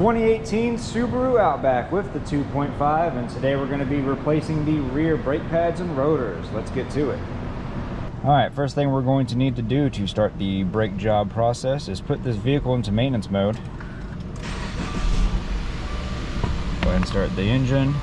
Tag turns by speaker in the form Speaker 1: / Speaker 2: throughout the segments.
Speaker 1: 2018 Subaru Outback with the 2.5, and today we're going to be replacing the rear brake pads and rotors. Let's get to it. Alright, first thing we're going to need to do to start the brake job process is put this vehicle into maintenance mode. Go ahead and start the engine.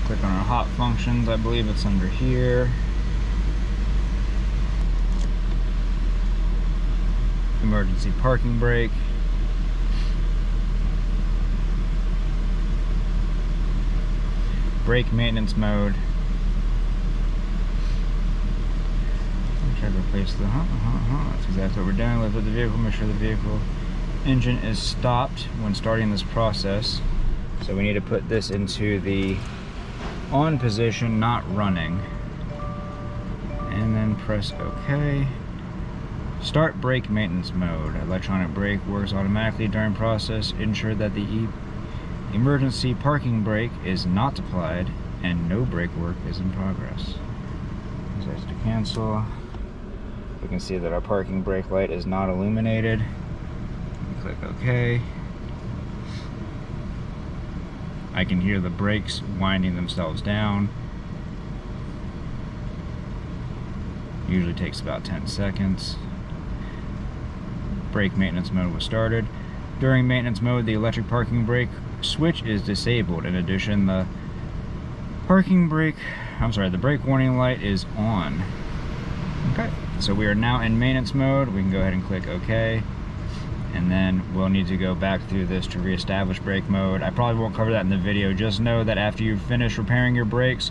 Speaker 1: Click on our hot functions, I believe it's under here. Emergency parking brake. Brake maintenance mode. Try to replace the that's exactly what we're doing. Lift up the vehicle, make sure the vehicle engine is stopped when starting this process. So we need to put this into the on position, not running, and then press OK. Start brake maintenance mode. Electronic brake works automatically during process. Ensure that the emergency parking brake is not applied and no brake work is in progress. Press to cancel. We can see that our parking brake light is not illuminated. Click OK. I can hear the brakes winding themselves down. Usually takes about 10 seconds. Brake maintenance mode was started. During maintenance mode, the electric parking brake switch is disabled. In addition, the brake warning light is on. Okay, so we are now in maintenance mode. We can go ahead and click OK. And then we'll need to go back through this to reestablish brake mode. I probably won't cover that in the video. Just know that after you finish repairing your brakes,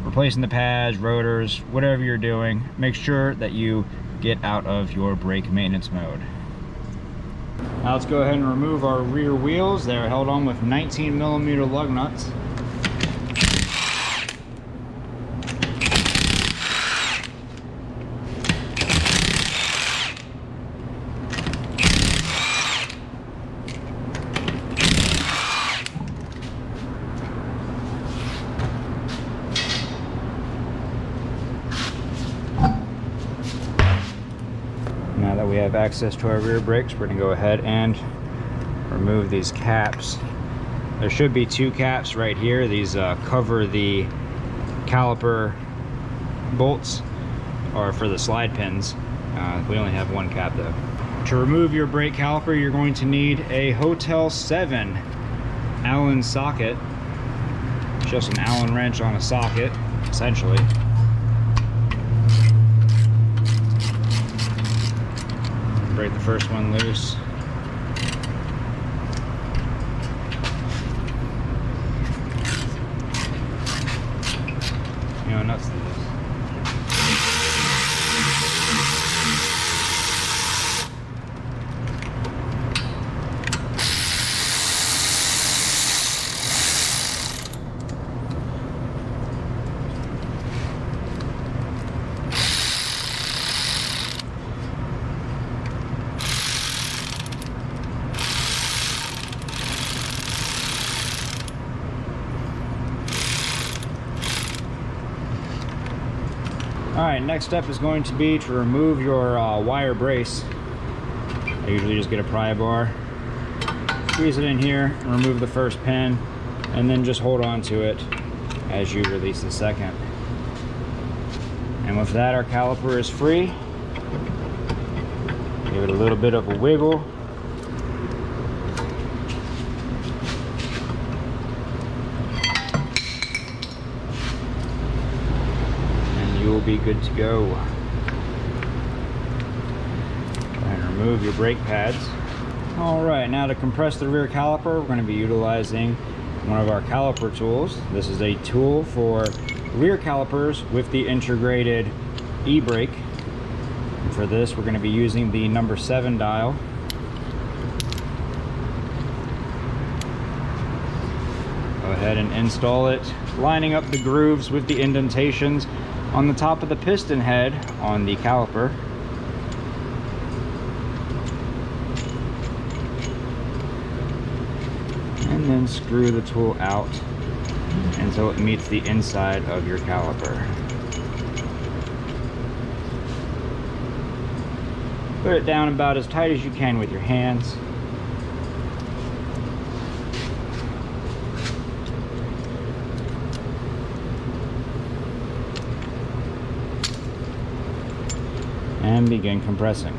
Speaker 1: replacing the pads, rotors, whatever you're doing, make sure that you get out of your brake maintenance mode. Now let's go ahead and remove our rear wheels. They're held on with 19mm lug nuts. Now that we have access to our rear brakes, we're going to go ahead and remove these caps. There should be two caps right here. These cover the caliper bolts, or for the slide pins. We only have one cap though. To remove your brake caliper, you're going to need a Hotel 7 Allen socket. Just an Allen wrench on a socket, essentially. Break the first one loose. You know, nuts to this. Alright, next step is going to be to remove your wire brace. I usually just get a pry bar, squeeze it in here, and remove the first pin, and then just hold on to it as you release the second. And with that, our caliper is free. Give it a little bit of a wiggle. Will be good to go. And remove your brake pads. Alright, now to compress the rear caliper, we're going to be utilizing one of our caliper tools. This is a tool for rear calipers with the integrated e-brake. And for this, we're going to be using the number 7 dial. Go ahead and install it, lining up the grooves with the indentations on the top of the piston head on the caliper. And then screw the tool out until it meets the inside of your caliper. Put it down about as tight as you can with your hands. And begin compressing.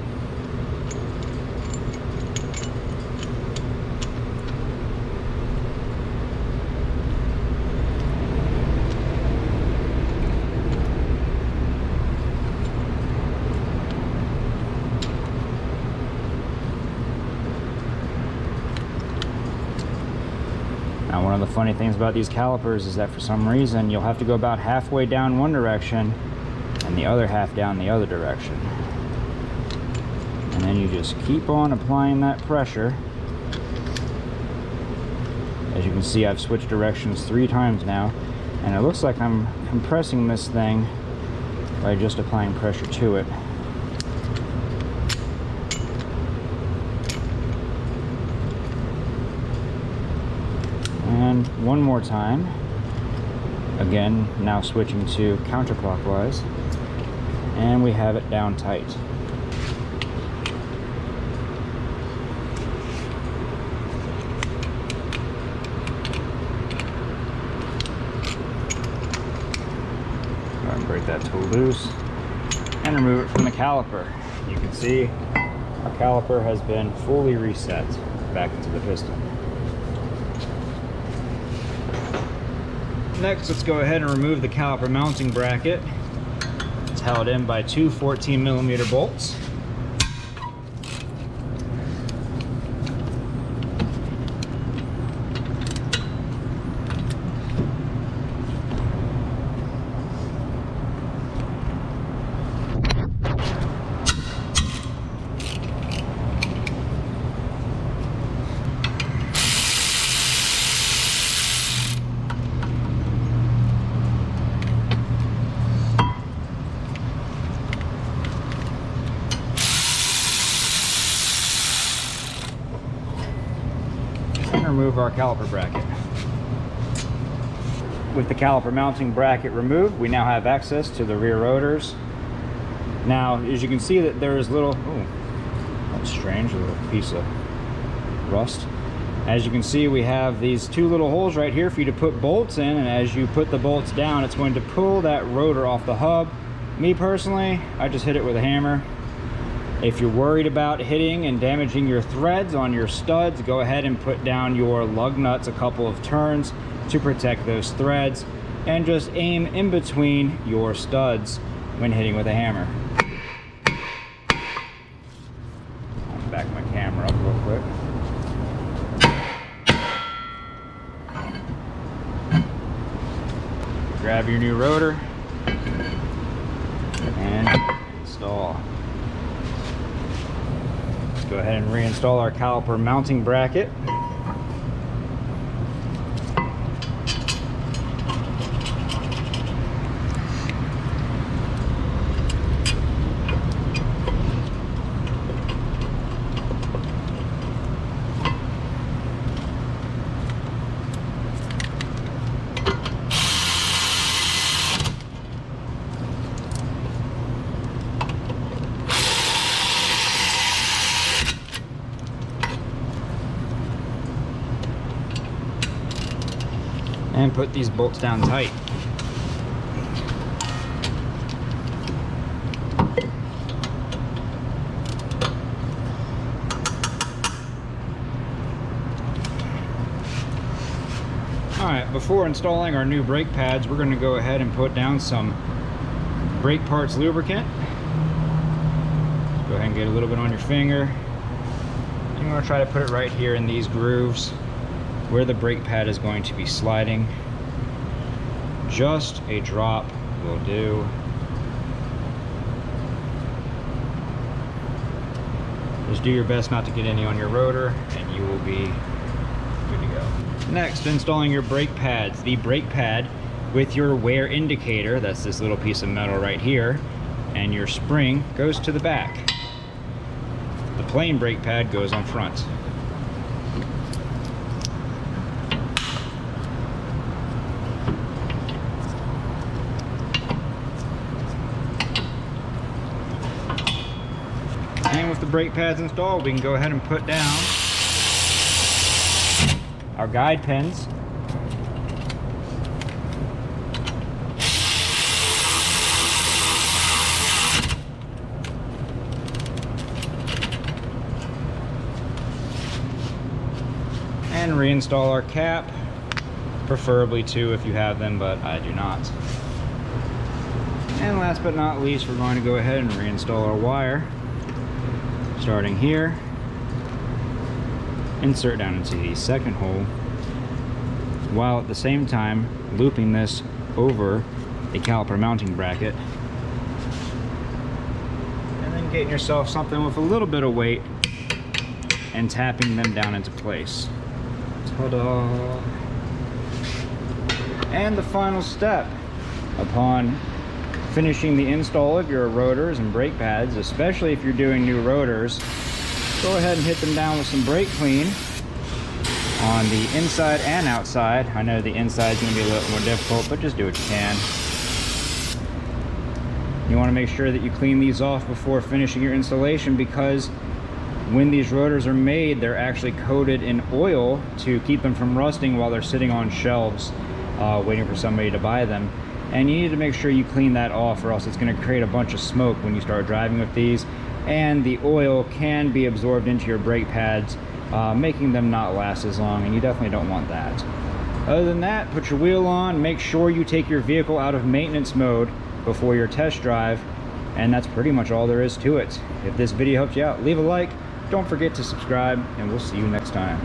Speaker 1: Now, one of the funny things about these calipers is that for some reason you'll have to go about halfway down one direction and the other half down the other direction. And then you just keep on applying that pressure. As you can see, I've switched directions 3 times now, and it looks like I'm compressing this thing by just applying pressure to it. And one more time. Again, now switching to counterclockwise, and we have it down tight. Go ahead and break that tool loose and remove it from the caliper. You can see our caliper has been fully reset back into the piston. Next, let's go ahead and remove the caliper mounting bracket. It's held in by 2 14mm bolts. Remove our caliper bracket. With the caliper mounting bracket removed, we now have access to the rear rotors. Now, as you can see, that there is little, oh, that's strange, a little piece of rust. As you can see, we have these 2 little holes right here for you to put bolts in, and as you put the bolts down, it's going to pull that rotor off the hub. Me personally, I just hit it with a hammer. If you're worried about hitting and damaging your threads on your studs, go ahead and put down your lug nuts a couple of turns to protect those threads, and just aim in between your studs when hitting with a hammer. I'll back my camera up real quick. Grab your new rotor and install. Go ahead and reinstall our caliper mounting bracket. And put these bolts down tight. Alright, before installing our new brake pads, we're going to go ahead and put down some brake parts lubricant. Go ahead and get a little bit on your finger. You want to try to put it right here in these grooves. where the brake pad is going to be sliding. Just a drop will do. Just do your best not to get any on your rotor and you will be good to go. Next, installing your brake pads. The brake pad with your wear indicator, that's this little piece of metal right here, and your spring goes to the back. The plain brake pad goes on front. And with the brake pads installed, we can go ahead and put down our guide pins. And reinstall our cap, preferably two if you have them, but I do not. And last but not least, we're going to go ahead and reinstall our wire. Starting here, insert down into the second hole, while at the same time looping this over a caliper mounting bracket, and then getting yourself something with a little bit of weight and tapping them down into place. Ta-da! And the final step upon finishing the install of your rotors and brake pads, especially if you're doing new rotors, go ahead and hit them down with some brake clean on the inside and outside. I know the inside is going to be a little more difficult, but just do what you can. You want to make sure that you clean these off before finishing your installation, because when these rotors are made, they're actually coated in oil to keep them from rusting while they're sitting on shelves waiting for somebody to buy them. And you need to make sure you clean that off, or else it's going to create a bunch of smoke when you start driving with these, and the oil can be absorbed into your brake pads, making them not last as long, and you definitely don't want that. Other than that, put your wheel on, make sure you take your vehicle out of maintenance mode before your test drive, and that's pretty much all there is to it. If this video helped you out, leave a like, don't forget to subscribe, and we'll see you next time.